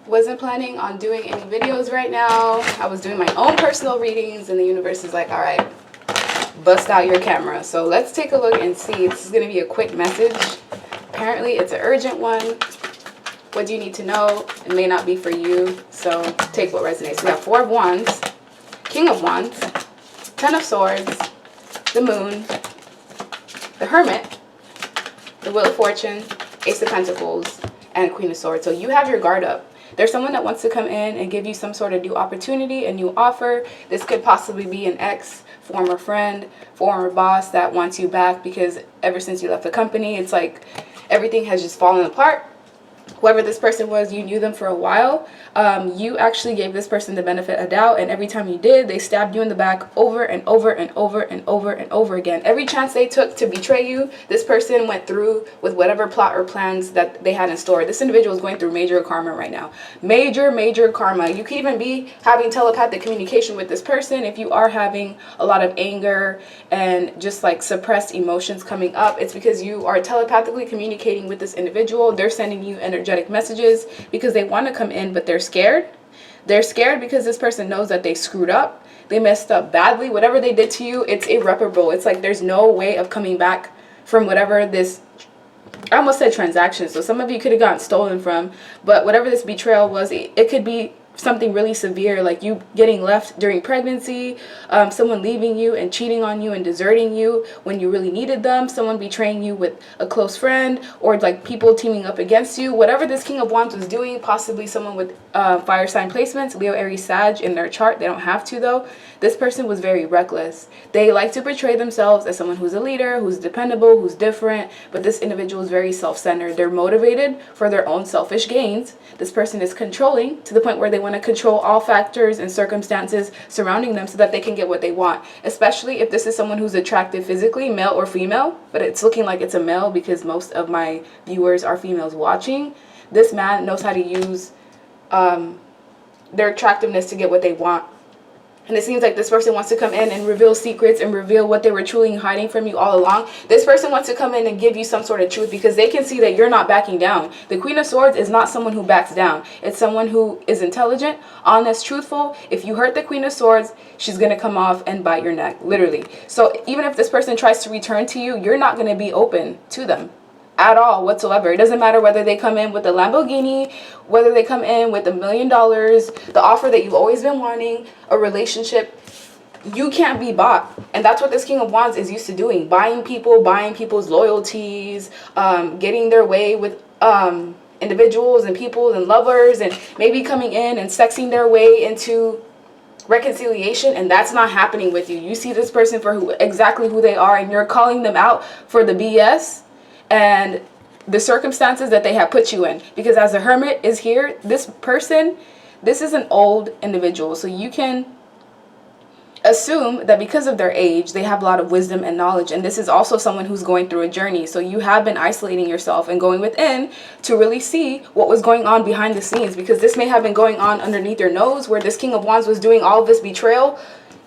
wasn't planning on doing any videos right now. I was doing my own personal readings, and the universe is like, all right, bust out your camera. So let's take a look and see. This is going to be a quick message. Apparently it's an urgent one. What do you need to know? It may not be for you, so take what resonates. We have Four of Wands, King of Wands, Ten of Swords, the Moon, the Hermit, the Wheel of Fortune, Ace of Pentacles, and Queen of Swords. So you have your guard up. There's someone that wants to come in and give you some sort of new opportunity, a new offer. This could possibly be an ex, former friend, former boss that wants you back, because ever since you left the company, it's like everything has just fallen apart. Whoever this person was, you knew them for a while. You actually gave this person the benefit of doubt, and every time you did, they stabbed you in the back over and over and over and over and over again. Every chance they took to betray you, this person went through with whatever plot or plans that they had in store. This individual is going through major karma right now. Major karma. You could even be having telepathic communication with this person if you are having a lot of anger and just like suppressed emotions coming up. It's because you are telepathically communicating with this individual. They're sending you energetic messages because they want to come in, but they're scared. They're scared because this person knows that they screwed up. They messed up badly. Whatever they did to you, it's irreparable. It's like there's no way of coming back from whatever this, I almost said transaction, so some of you could have gotten stolen from, but whatever this betrayal was, it could be something really severe, like you getting left during pregnancy, someone leaving you and cheating on you and deserting you when you really needed them, someone betraying you with a close friend, or like people teaming up against you. Whatever this King of Wands was doing, possibly someone with fire sign placements, Leo, Aries, Sag in their chart. They don't have to though. This person was very reckless. They like to portray themselves as someone who's a leader, who's dependable, who's different, but this individual is very self-centered. They're motivated for their own selfish gains. This person is controlling to the point where they want to control all factors and circumstances surrounding them so that they can get what they want, especially if this is someone who's attractive physically, male or female, but it's looking like it's a male because most of my viewers are females watching. This man knows how to use their attractiveness to get what they want. And it seems like this person wants to come in and reveal secrets and reveal what they were truly hiding from you all along. This person wants to come in and give you some sort of truth because they can see that you're not backing down. The Queen of Swords is not someone who backs down. It's someone who is intelligent, honest, truthful. If you hurt the Queen of Swords, she's going to come off and bite your neck, literally. So even if this person tries to return to you, you're not going to be open to them at all whatsoever. It doesn't matter whether they come in with a Lamborghini, whether they come in with $1 million, the offer that you've always been wanting, a relationship. You can't be bought. And that's what this King of Wands is used to doing, buying people, buying people's loyalties, getting their way with individuals and people and lovers, and maybe coming in and sexing their way into reconciliation. And that's not happening with you. You see this person for exactly who they are, and you're calling them out for the BS and the circumstances that they have put you in. Because as the Hermit is here, this person, this is an old individual. So you can assume that because of their age, they have a lot of wisdom and knowledge. And this is also someone who's going through a journey. So you have been isolating yourself and going within to really see what was going on behind the scenes. Because this may have been going on underneath your nose, where this King of Wands was doing all of this betrayal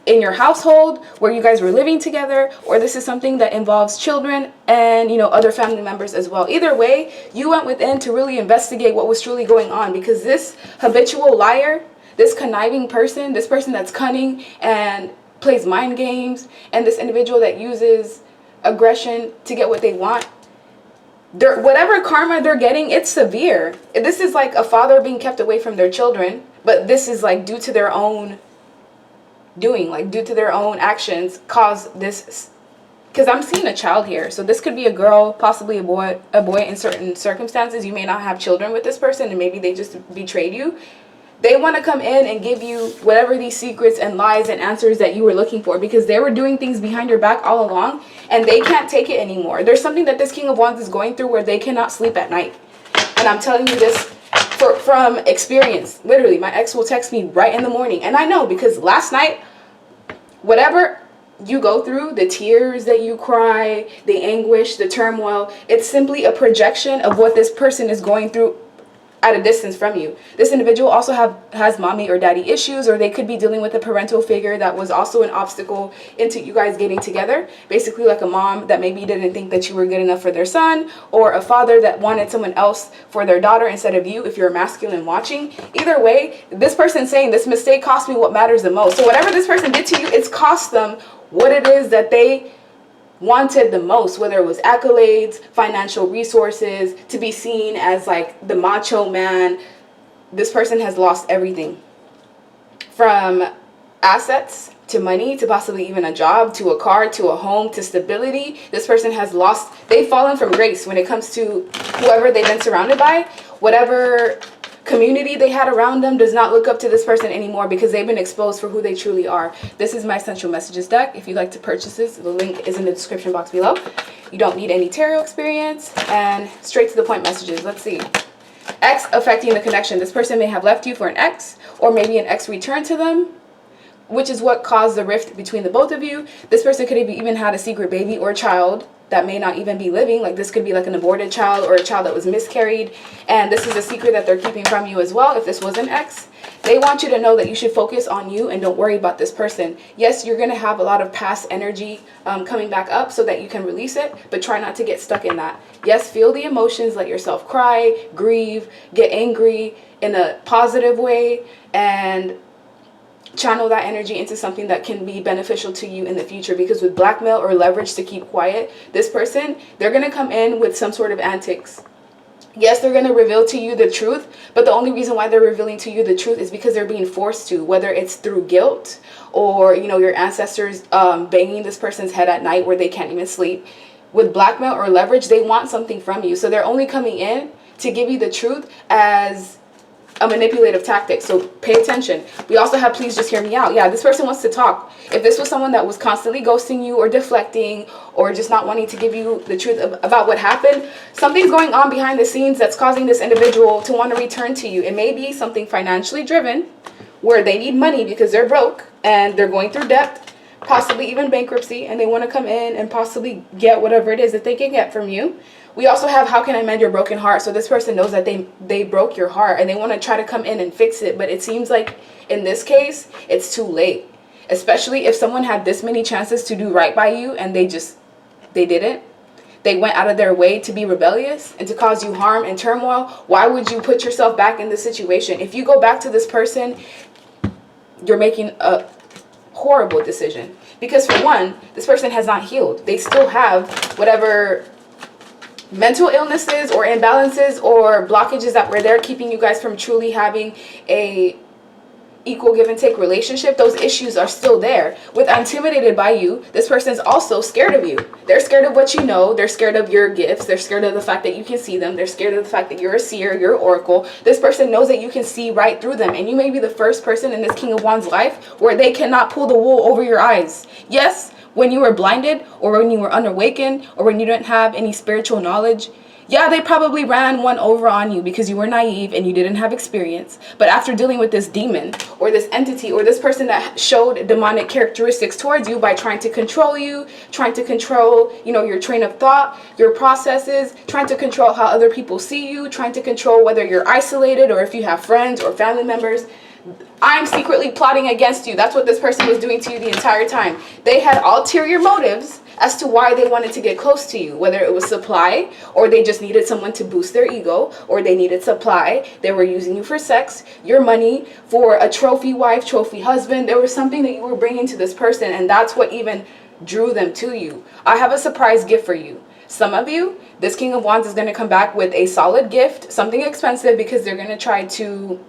in your household where you guys were living together, or this is something that involves children and, you know, other family members as well. Either way, you went within to really investigate what was truly going on, because this habitual liar, this conniving person, this person that's cunning and plays mind games, and this individual that uses aggression to get what they want, whatever karma they're getting, it's severe. This is like a father being kept away from their children, but this is like due to their own doing, like due to their own actions, cause this. Because I'm seeing a child here, so this could be a girl, possibly a boy in certain circumstances. You may not have children with this person, and maybe they just betrayed you. They want to come in and give you whatever these secrets and lies and answers that you were looking for, because they were doing things behind your back all along, and they can't take it anymore. There's something that this King of Wands is going through where they cannot sleep at night. And I'm telling you this from experience. Literally, my ex will text me right in the morning, and I know, because last night, whatever you go through, the tears that you cry, the anguish, the turmoil, it's simply a projection of what this person is going through at a distance from you. This individual also has mommy or daddy issues, or they could be dealing with a parental figure that was also an obstacle into you guys getting together. Basically like a mom that maybe didn't think that you were good enough for their son, or a father that wanted someone else for their daughter instead of you if you're a masculine watching. Either way, this person's saying this mistake cost me what matters the most. So whatever this person did to you, it's cost them what it is that they wanted the most, whether it was accolades, financial resources, to be seen as like the macho man. This person has lost everything, from assets to money to possibly even a job to a car to a home to stability. This person has lost, they've fallen from grace when it comes to whoever they've been surrounded by. Whatever community they had around them does not look up to this person anymore, because they've been exposed for who they truly are. This is my Essential Messages deck. If you'd like to purchase this, the link is in the description box below. You don't need any tarot experience, and straight to the point messages. Let's see. Ex affecting the connection. This person may have left you for an ex, or maybe an ex returned to them, which is what caused the rift between the both of you. This person could have even had a secret baby or child that may not even be living. Like this could be like an aborted child or a child that was miscarried, and this is a secret that they're keeping from you as well. If this was an ex, they want you to know that you should focus on you and don't worry about this person. Yes, you're going to have a lot of past energy coming back up so that you can release it, but try not to get stuck in that. Yes, feel the emotions, let yourself cry, grieve, get angry in a positive way, and channel that energy into something that can be beneficial to you in the future. Because with blackmail or leverage to keep quiet, this person, they're going to come in with some sort of antics. Yes, they're going to reveal to you the truth, but the only reason why they're revealing to you the truth is because they're being forced to, whether it's through guilt or, you know, your ancestors banging this person's head at night where they can't even sleep. With blackmail or leverage, they want something from you. So they're only coming in to give you the truth as a manipulative tactic. So pay attention. We also have please just hear me out. Yeah, this person wants to talk. If this was someone that was constantly ghosting you or deflecting or just not wanting to give you the truth about what happened, something's going on behind the scenes that's causing this individual to want to return to you. It may be something financially driven, where they need money because they're broke and they're going through debt, possibly even bankruptcy, and they want to come in and possibly get whatever it is that they can get from you. We also have how can I mend your broken heart. So this person knows that they broke your heart and they want to try to come in and fix it, but it seems like in this case it's too late, especially if someone had this many chances to do right by you and they didn't. They went out of their way to be rebellious and to cause you harm and turmoil. Why would you put yourself back in this situation? If you go back to this person, you're making a horrible decision, because for one, this person has not healed. They still have whatever mental illnesses or imbalances or blockages that were there keeping you guys from truly having a equal give and take relationship. Those issues are still there. With intimidated by you, this person's also scared of you. They're scared of what you know. They're scared of your gifts. They're scared of the fact that you can see them. They're scared of the fact that you're a seer, you're an oracle. This person knows that you can see right through them, and you may be the first person in this King of Wands life where they cannot pull the wool over your eyes. Yes, when you were blinded or when you were unawakened or when you didn't have any spiritual knowledge, yeah, they probably ran one over on you because you were naive and you didn't have experience. But after dealing with this demon or this entity or this person that showed demonic characteristics towards you by trying to control you, trying to control, you know, your train of thought, your processes, trying to control how other people see you, trying to control whether you're isolated or if you have friends or family members, I'm secretly plotting against you. That's what this person was doing to you the entire time. They had ulterior motives as to why they wanted to get close to you, whether it was supply or they just needed someone to boost their ego, or they needed supply. They were using you for sex, your money, for a trophy wife, trophy husband. There was something that you were bringing to this person, and that's what even drew them to you. I have a surprise gift for you. Some of you, this King of Wands is going to come back with a solid gift, something expensive, because they're going to try to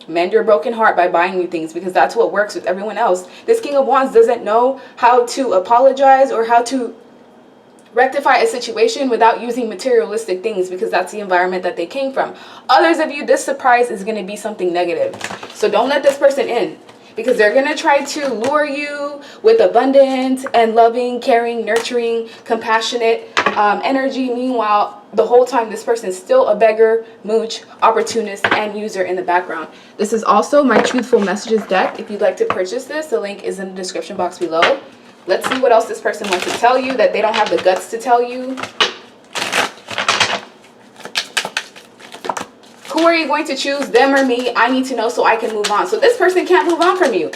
mend your broken heart by buying you things, because that's what works with everyone else. This King of Wands doesn't know how to apologize or how to rectify a situation without using materialistic things, because that's the environment that they came from. Others of you, this surprise is going to be something negative. So don't let this person in, because they're going to try to lure you with abundance and loving, caring, nurturing, compassionate energy. Meanwhile, the whole time this person is still a beggar, mooch, opportunist, and user in the background. This is also my Truthful Messages deck. If you'd like to purchase this, the link is in the description box below. Let's see what else this person wants to tell you that they don't have the guts to tell you. Who are you going to choose, them or me? I need to know so I can move on. So this person can't move on from you.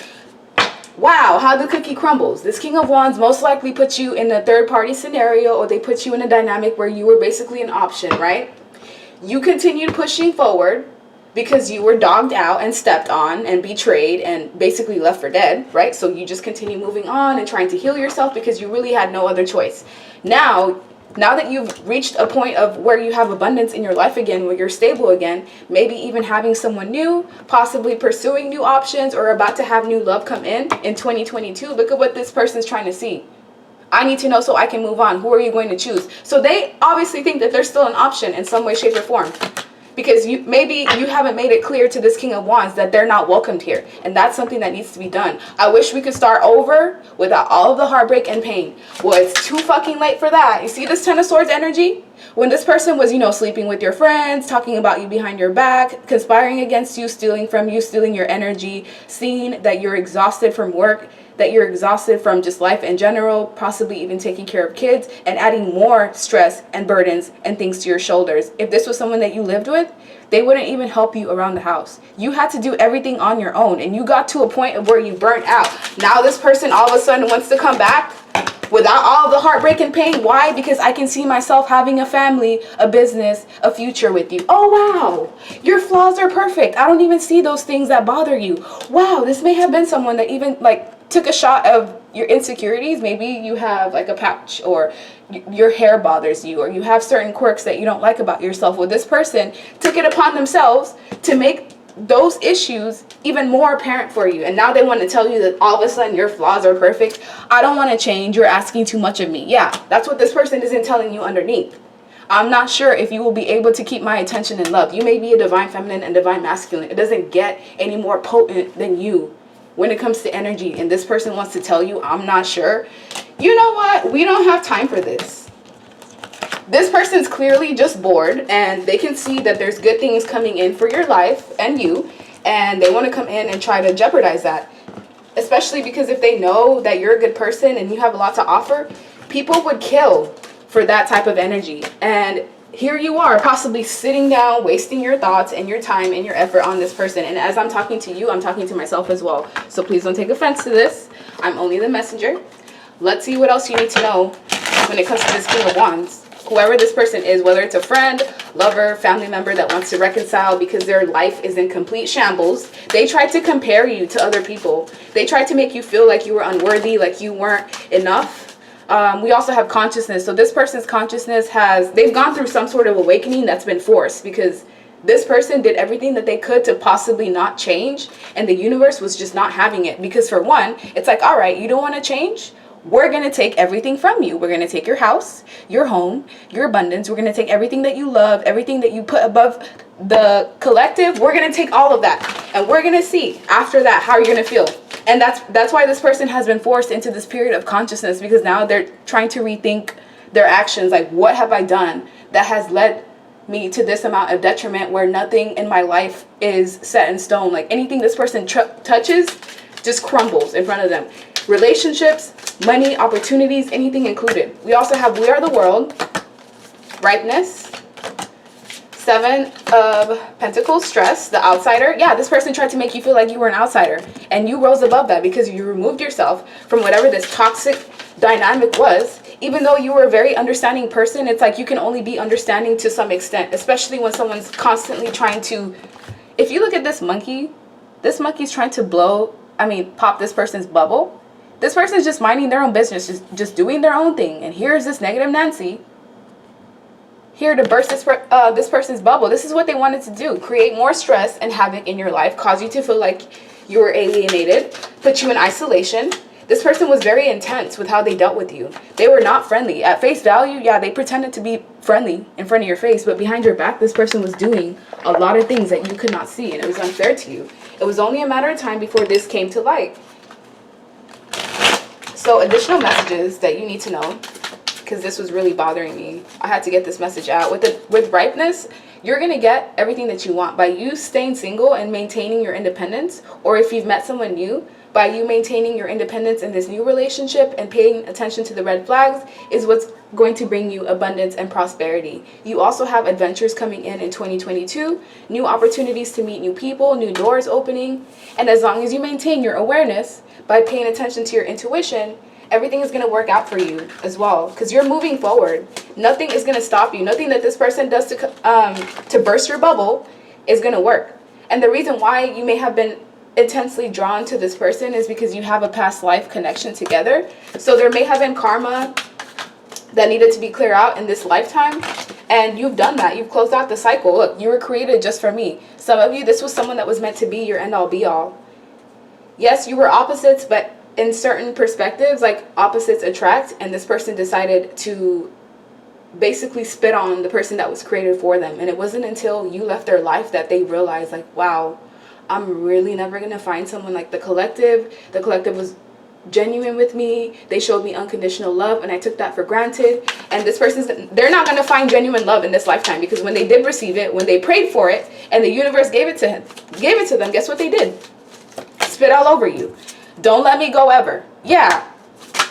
Wow, how the cookie crumbles. This King of Wands most likely puts you in a third party scenario, or they put you in a dynamic where you were basically an option, right? You continued pushing forward because you were dogged out and stepped on and betrayed and basically left for dead, right? So you just continue moving on and trying to heal yourself because you really had no other choice. Now that you've reached a point of where you have abundance in your life again, where you're stable again, maybe even having someone new, possibly pursuing new options, or about to have new love come in 2022, look at what this person's trying to see. I need to know so I can move on. Who are you going to choose? So they obviously think that there's still an option in some way, shape, or form. Because maybe you haven't made it clear to this King of Wands that they're not welcomed here. And that's something that needs to be done. I wish we could start over without all of the heartbreak and pain. Well, it's too fucking late for that. You see this Ten of Swords energy? When this person was, sleeping with your friends, talking about you behind your back, conspiring against you, stealing from you, stealing your energy, seeing that you're exhausted from work, that you're exhausted from just life in general, possibly even taking care of kids, and adding more stress and burdens and things to your shoulders. If this was someone that you lived with, they wouldn't even help you around the house. You had to do everything on your own, and you got to a point of where you burnt out. Now this person all of a sudden wants to come back without all the heartbreak and pain. Why? Because I can see myself having a family, a business, a future with you. Oh, wow. Your flaws are perfect. I don't even see those things that bother you. Wow, this may have been someone that even took a shot of your insecurities. Maybe you have like a patch, or your hair bothers you, or you have certain quirks that you don't like about yourself. Well, this person took it upon themselves to make those issues even more apparent for you. And now they want to tell you that all of a sudden your flaws are perfect. I don't want to change. You're asking too much of me. Yeah, that's what this person isn't telling you underneath. I'm not sure if you will be able to keep my attention and love. You may be a divine feminine and divine masculine. It doesn't get any more potent than you when it comes to energy. And this person wants to tell you, I'm not sure. You know what? We don't have time for this. This person's clearly just bored, and they can see that there's good things coming in for your life and you, and they want to come in and try to jeopardize that. Especially because if they know that you're a good person and you have a lot to offer, people would kill for that type of energy. And here you are, possibly sitting down, wasting your thoughts and your time and your effort on this person. And as I'm talking to you, I'm talking to myself as well. So please don't take offense to this. I'm only the messenger. Let's see what else you need to know when it comes to this King of Wands. Whoever this person is, whether it's a friend, lover, family member that wants to reconcile because their life is in complete shambles. They tried to compare you to other people. They tried to make you feel like you were unworthy, like you weren't enough. We also have consciousness. So this person's consciousness they've gone through some sort of awakening that's been forced, because this person did everything that they could to possibly not change, and the universe was just not having it. Because for one, it's like, all right, you don't want to change? We're going to take everything from you. We're going to take your house, your home, your abundance. We're going to take everything that you love, everything that you put above the collective. We're going to take all of that. And we're going to see after that how you're going to feel. And that's why this person has been forced into this period of consciousness, because now they're trying to rethink their actions. Like, what have I done that has led me to this amount of detriment where nothing in my life is set in stone? Like, anything this person touches just crumbles in front of them. Relationships, money, opportunities, anything included. We also have We Are the World, ripeness, Seven of Pentacles, stress, the outsider. Yeah, this person tried to make you feel like you were an outsider, and you rose above that because you removed yourself from whatever this toxic dynamic was. Even though you were a very understanding person, it's like you can only be understanding to some extent, especially when someone's constantly trying to, if you look at this monkey's trying to pop this person's bubble. This person's just minding their own business, just doing their own thing. And here's this negative Nancy here to burst this person's bubble. This is what they wanted to do. Create more stress and havoc in your life. Cause you to feel like you were alienated. Put you in isolation. This person was very intense with how they dealt with you. They were not friendly. At face value, yeah, they pretended to be friendly in front of your face. But behind your back, this person was doing a lot of things that you could not see. And it was unfair to you. It was only a matter of time before this came to light. So additional messages that you need to know, because this was really bothering me. I had to get this message out. With ripeness, you're going to get everything that you want by you staying single and maintaining your independence. Or if you've met someone new, by you maintaining your independence in this new relationship and paying attention to the red flags is what's going to bring you abundance and prosperity. You also have adventures coming in 2022, new opportunities to meet new people, new doors opening. And as long as you maintain your awareness by paying attention to your intuition, everything is going to work out for you as well, because you're moving forward. Nothing is going to stop you. Nothing that this person does to burst your bubble is going to work. And the reason why you may have been intensely drawn to this person is because you have a past life connection together. So there may have been karma that needed to be cleared out in this lifetime, and you've done that. You've closed out the cycle. Look, you were created just for me. Some of you, this was someone that was meant to be your end-all be-all. Yes, you were opposites, but in certain perspectives, like opposites attract, and this person decided to basically spit on the person that was created for them. And it wasn't until you left their life that they realized, like, wow, I'm really never going to find someone like the collective. The collective was genuine with me. They showed me unconditional love, and I took that for granted. And this person's, they're not going to find genuine love in this lifetime, because when they did receive it, when they prayed for it, and the universe gave it to them, guess what they did? Spit all over you. Don't let me go ever. Yeah.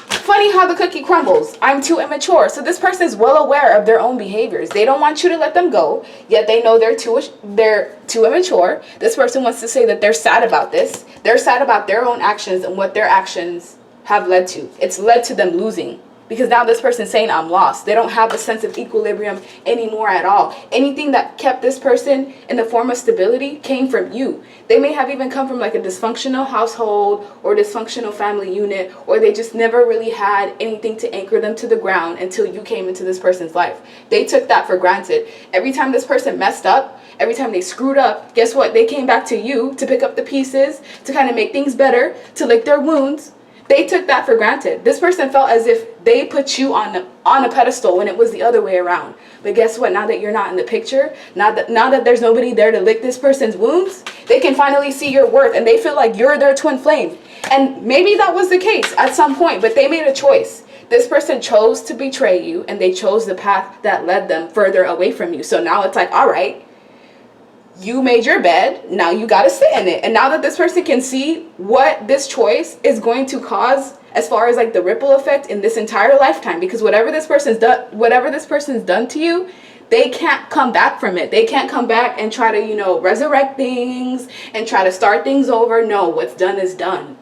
Funny how the cookie crumbles. I'm too immature. So this person is well aware of their own behaviors. They don't want you to let them go, yet they know they're too immature. This person wants to say that they're sad about this. They're sad about their own actions and what their actions have led to. It's led to them losing, because now this person's saying, I'm lost. They don't have a sense of equilibrium anymore at all. Anything that kept this person in the form of stability came from you. They may have even come from like a dysfunctional household or dysfunctional family unit, or they just never really had anything to anchor them to the ground until you came into this person's life. They took that for granted. Every time this person messed up, every time they screwed up, guess what? They came back to you to pick up the pieces, to kind of make things better, to lick their wounds. They took that for granted. This person felt as if they put you on a pedestal when it was the other way around. But guess what? Now that you're not in the picture, now that there's nobody there to lick this person's wounds, they can finally see your worth, and they feel like you're their twin flame. And maybe that was the case at some point, but they made a choice. This person chose to betray you, and they chose the path that led them further away from you. So now it's like, all right, you made your bed, now you got to sit in it. And now that this person can see what this choice is going to cause as far as like the ripple effect in this entire lifetime, because whatever this person's done to you, they can't come back from it. They can't come back and try to, resurrect things and try to start things over. No, what's done is done.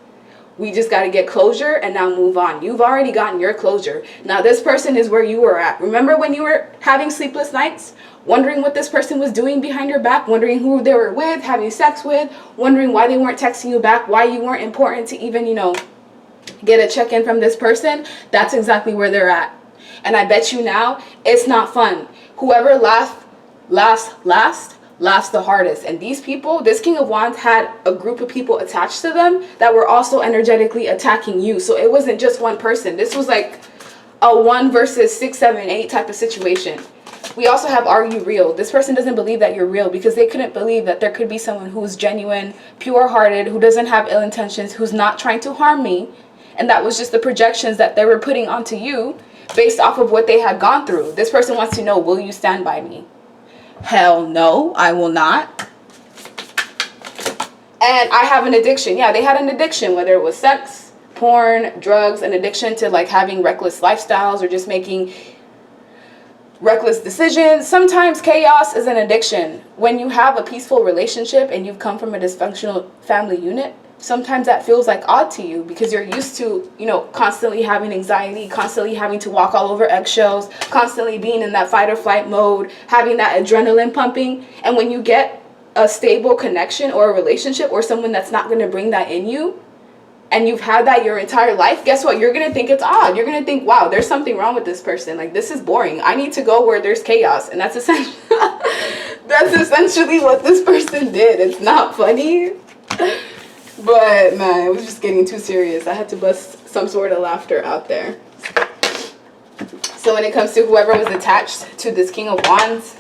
We just got to get closure and now move on. You've already gotten your closure. Now this person is where you were at. Remember when you were having sleepless nights? Wondering what this person was doing behind your back, wondering who they were with, having sex with, wondering why they weren't texting you back, why you weren't important to even, get a check-in from this person. That's exactly where they're at. And I bet you now, it's not fun. Whoever lasts the hardest. And these people, this King of Wands had a group of people attached to them that were also energetically attacking you. So it wasn't just one person. This was like a 1 versus 6, 7, 8 type of situation. We also have, are you real? This person doesn't believe that you're real, because they couldn't believe that there could be someone who's genuine, pure-hearted, who doesn't have ill intentions, who's not trying to harm me. And that was just the projections that they were putting onto you based off of what they had gone through. This person wants to know, will you stand by me? Hell no, I will not. And I have an addiction. Yeah, they had an addiction, whether it was sex, porn, drugs, an addiction to like having reckless lifestyles or just making reckless decisions. Sometimes chaos is an addiction. When you have a peaceful relationship and you've come from a dysfunctional family unit, sometimes that feels like odd to you, because you're used to, constantly having anxiety, constantly having to walk all over eggshells, constantly being in that fight or flight mode, having that adrenaline pumping. And when you get a stable connection or a relationship or someone that's not going to bring that in you, and you've had that your entire life, guess what? You're going to think it's odd. You're going to think, wow, there's something wrong with this person. Like, this is boring. I need to go where there's chaos. And that's essentially, what this person did. It's not funny. But, man, it was just getting too serious. I had to bust some sort of laughter out there. So when it comes to whoever was attached to this King of Wands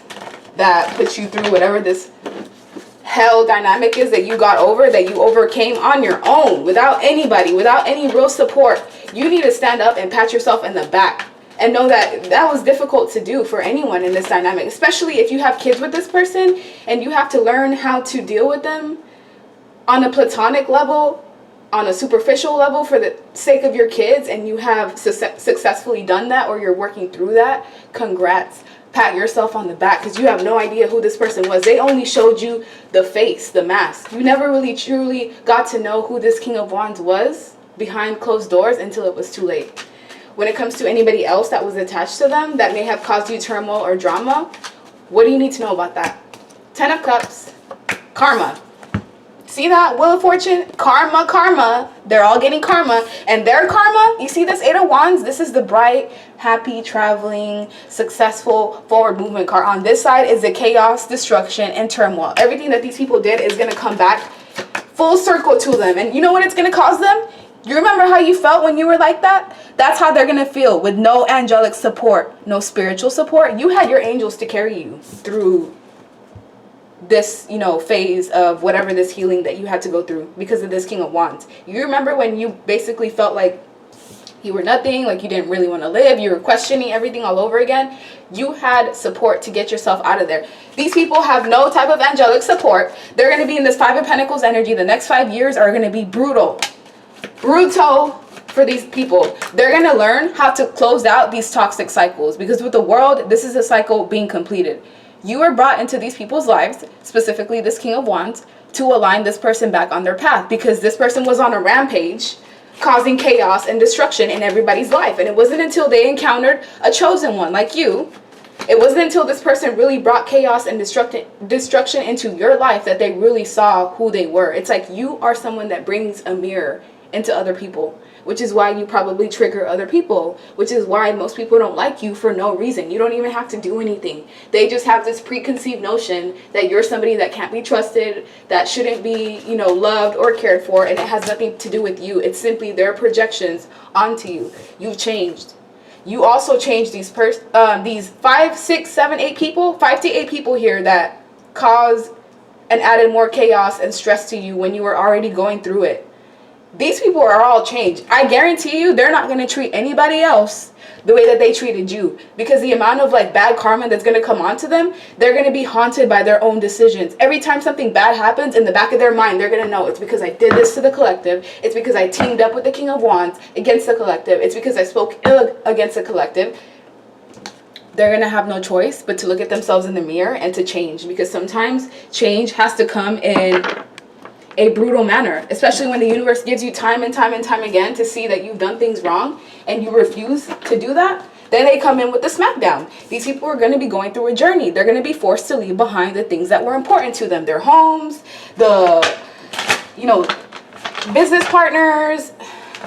that put you through whatever this hell dynamic is that you got over, that you overcame on your own, without anybody, without any real support, you need to stand up and pat yourself in the back And know that that was difficult to do for anyone in this dynamic, especially if you have kids with this person and you have to learn how to deal with them on a platonic level, on a superficial level for the sake of your kids, and you have successfully done that, or you're working through that. Congrats. Pat yourself on the back, because you have no idea who this person was. They only showed you the face, the mask. You never really truly got to know who this King of Wands was behind closed doors until it was too late. When it comes to anybody else that was attached to them that may have caused you turmoil or drama, what do you need to know about that? 10 of Cups, karma. See that? Wheel of Fortune, karma, karma. They're all getting karma. And their karma, you see this 8 of Wands? This is the bright, happy, traveling, successful, forward movement card. On this side is the chaos, destruction, and turmoil. Everything that these people did is going to come back full circle to them. And you know what it's going to cause them? You remember how you felt when you were like that? That's how they're going to feel with no angelic support, no spiritual support. You had your angels to carry you through this, you know, phase of whatever this healing that you had to go through because of this King of Wands. You remember when you basically felt like you were nothing, like you didn't really want to live, you were questioning everything all over again? You had support to get yourself out of there. These people have no type of angelic support. They're going to be in this 5 of Pentacles energy. The next 5 years are going to be brutal for these people. They're going to learn how to close out these toxic cycles, because with the world, this is a cycle being completed. You were brought into these people's lives, specifically this King of Wands, to align this person back on their path, because this person was on a rampage causing chaos and destruction in everybody's life. And it wasn't until they encountered a chosen one like you, it wasn't until this person really brought chaos and destruction into your life that they really saw who they were. It's like you are someone that brings a mirror into other people, which is why you probably trigger other people, which is why most people don't like you for no reason. You don't even have to do anything. They just have this preconceived notion that you're somebody that can't be trusted, that shouldn't be, you know, loved or cared for, and it has nothing to do with you. It's simply their projections onto you. You've changed. You also changed these 5, 6, 7, 8 people, 5 to 8 people here that caused and added more chaos and stress to you when you were already going through it. These people are all changed. I guarantee you they're not going to treat anybody else the way that they treated you, because the amount of like bad karma that's going to come onto them, they're going to be haunted by their own decisions. Every time something bad happens, in the back of their mind, they're going to know it's because I did this to the collective. It's because I teamed up with the King of Wands against the collective. It's because I spoke ill against the collective. They're going to have no choice but to look at themselves in the mirror and to change, because sometimes change has to come in a brutal manner, especially when the universe gives you time and time and time again to see that you've done things wrong and you refuse to do that. Then they come in with the smackdown. These people are going to be going through a journey. They're going to be forced to leave behind the things that were important to them, their homes, the, you know, business partners,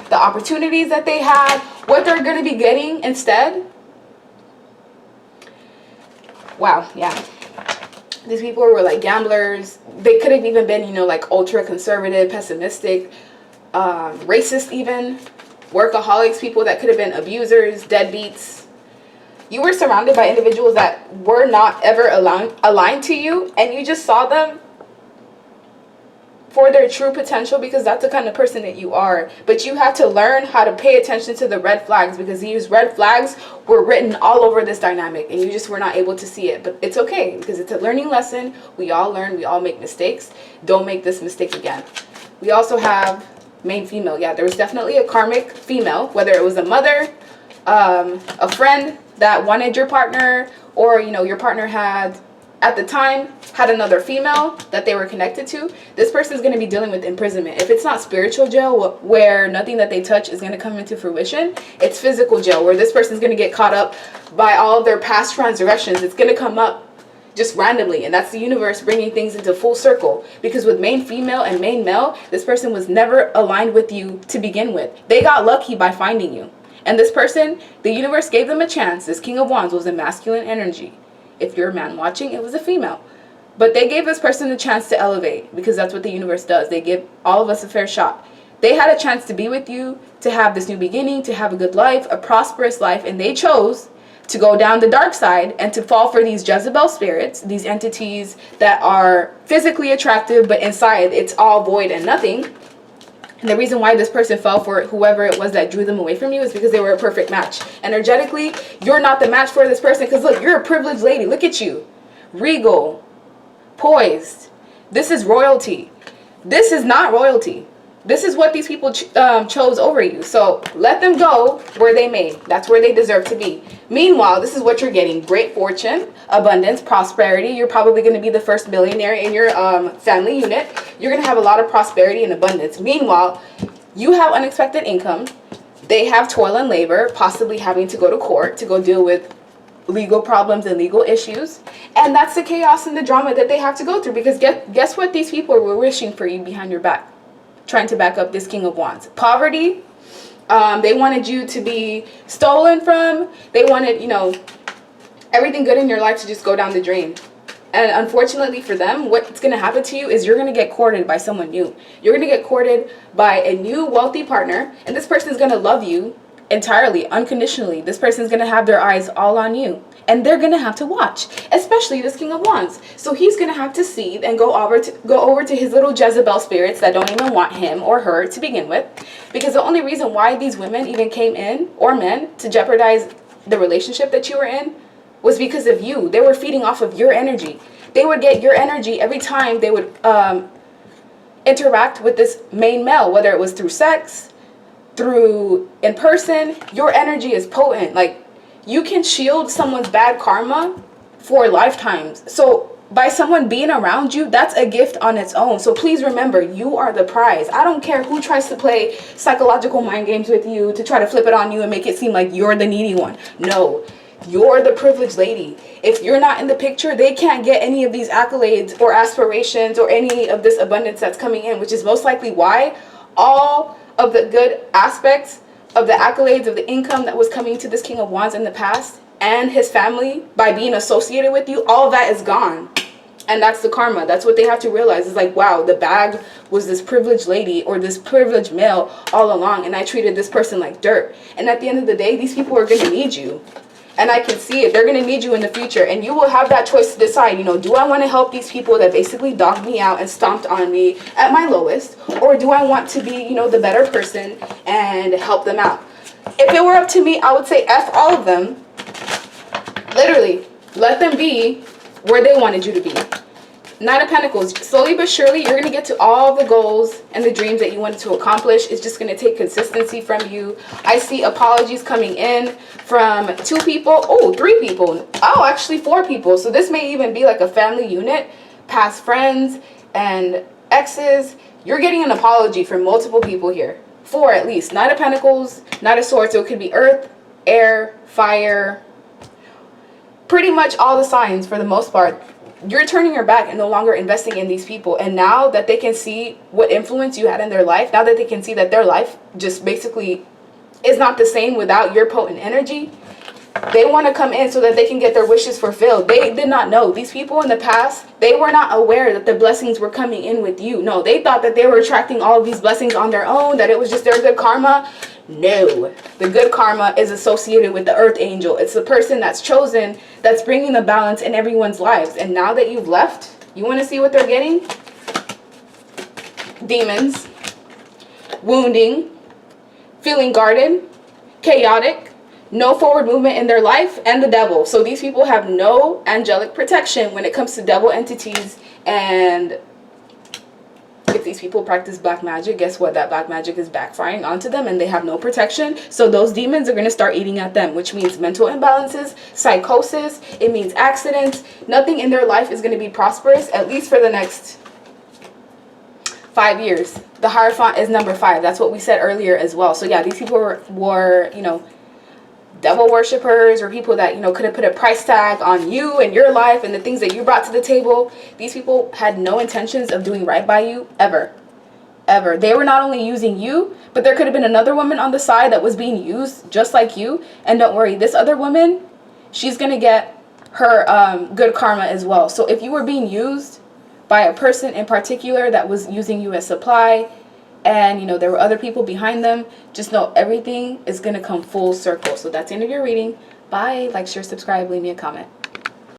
the opportunities that they had, what they're going to be getting instead. Wow, yeah. These people were like gamblers. They could have even been, you know, like ultra conservative, pessimistic, racist even, workaholics, people that could have been abusers, deadbeats. You were surrounded by individuals that were not ever aligned to you, and you just saw them for their true potential, because that's the kind of person that you are. But you had to learn how to pay attention to the red flags, because these red flags were written all over this dynamic and you just were not able to see it. But it's okay, because it's a learning lesson. We all learn, we all make mistakes. Don't make this mistake again. We also have main female. Yeah, there was definitely a karmic female, whether it was a mother, a friend that wanted your partner, or, you know, your partner had at the time had another female that they were connected to. This person is going to be dealing with imprisonment. If it's not spiritual jail where nothing that they touch is going to come into fruition, it's physical jail where this person is going to get caught up by all of their past transgressions. It's going to come up just randomly, and that's the universe bringing things into full circle, because with main female and main male, this person was never aligned with you to begin with. They got lucky by finding you, and this person, the universe gave them a chance. This King of Wands was a masculine energy. If you're a man watching, it was a female. But they gave this person a chance to elevate, because that's what the universe does. They give all of us a fair shot. They had a chance to be with you, to have this new beginning, to have a good life, a prosperous life, and they chose to go down the dark side and to fall for these Jezebel spirits, these entities that are physically attractive, but inside it's all void and nothing. And the reason why this person fell for whoever it was that drew them away from you is because they were a perfect match. Energetically, you're not the match for this person, because look, you're a privileged lady. Look at you. Regal. Poised. This is royalty. This is not royalty. This is what these people chose over you. So let them go where they may. That's where they deserve to be. Meanwhile, this is what you're getting. Great fortune, abundance, prosperity. You're probably going to be the first millionaire in your family unit. You're going to have a lot of prosperity and abundance. Meanwhile, you have unexpected income. They have toil and labor, possibly having to go to court to go deal with legal problems and legal issues. And that's the chaos and the drama that they have to go through. Because guess what these people were wishing for you behind your back? Trying to back up this King of Wands. Poverty. They wanted you to be stolen from. They wanted, you know, everything good in your life to just go down the drain. And unfortunately for them, what's going to happen to you is you're going to get courted by someone new. You're going to get courted by a new wealthy partner. And this person is going to love you entirely, unconditionally. This person is going to have their eyes all on you. And they're going to have to watch, especially this King of Wands. So he's going to have to see and go over to his little Jezebel spirits that don't even want him or her to begin with. Because the only reason why these women even came in, or men, to jeopardize the relationship that you were in was because of you. They were feeding off of your energy. They would get your energy every time they would interact with this main male, whether it was through sex, through in person. Your energy is potent. Like, you can shield someone's bad karma for lifetimes. So by someone being around you, that's a gift on its own. So please remember, you are the prize. I don't care who tries to play psychological mind games with you to try to flip it on you and make it seem like you're the needy one. No, you're the privileged lady. If you're not in the picture, they can't get any of these accolades or aspirations or any of this abundance that's coming in, which is most likely why all of the good aspects of the accolades of the income that was coming to this King of Wands in the past and his family by being associated with you, all of that is gone. And that's the karma. That's what they have to realize. It's like, wow, the bag was this privileged lady or this privileged male all along, and I treated this person like dirt. And at the end of the day, these people are going to need you. And I can see it. They're going to need you in the future. And you will have that choice to decide, you know, do I want to help these people that basically dogged me out and stomped on me at my lowest? Or do I want to be, you know, the better person and help them out? If it were up to me, I would say F all of them. Literally, let them be where they wanted you to be. Knight of Pentacles, slowly but surely, you're going to get to all the goals and the dreams that you wanted to accomplish. It's just going to take consistency from you. I see apologies coming in from 2 people. Oh, 3 people. Oh, actually 4 people. So this may even be like a family unit, past friends and exes. You're getting an apology from multiple people here. 4 at least. Knight of Pentacles, Knight of Swords. So it could be earth, air, fire. Pretty much all the signs for the most part. You're turning your back and no longer investing in these people. And now that they can see what influence you had in their life, now that they can see that their life just basically is not the same without your potent energy, they want to come in so that they can get their wishes fulfilled. They did not know. These people in the past, they were not aware that the blessings were coming in with you. No, they thought that they were attracting all of these blessings on their own, that it was just their good karma. No, the good karma is associated with the earth angel. It's the person that's chosen, that's bringing the balance in everyone's lives. And now that you've left, you want to see what they're getting? Demons, wounding, feeling guarded, chaotic, no forward movement in their life, and the devil. So these people have no angelic protection when it comes to devil entities. And if these people practice black magic, guess what? That black magic is backfiring onto them and they have no protection. So those demons are going to start eating at them, which means mental imbalances, psychosis. It means accidents. Nothing in their life is going to be prosperous, at least for the next 5 years. The Hierophant is number 5. That's what we said earlier as well. So yeah, these people were you know, devil worshippers, or people that, you know, could have put a price tag on you and your life and the things that you brought to the table. These people had no intentions of doing right by you ever. They were not only using you, but there could have been another woman on the side that was being used just like you. And don't worry, this other woman, she's gonna get her good karma as well. So if you were being used by a person in particular that was using you as supply, and you know there were other people behind them, just know everything is going to come full circle. So that's the end of your reading. Bye. Like, share, subscribe, leave me a comment.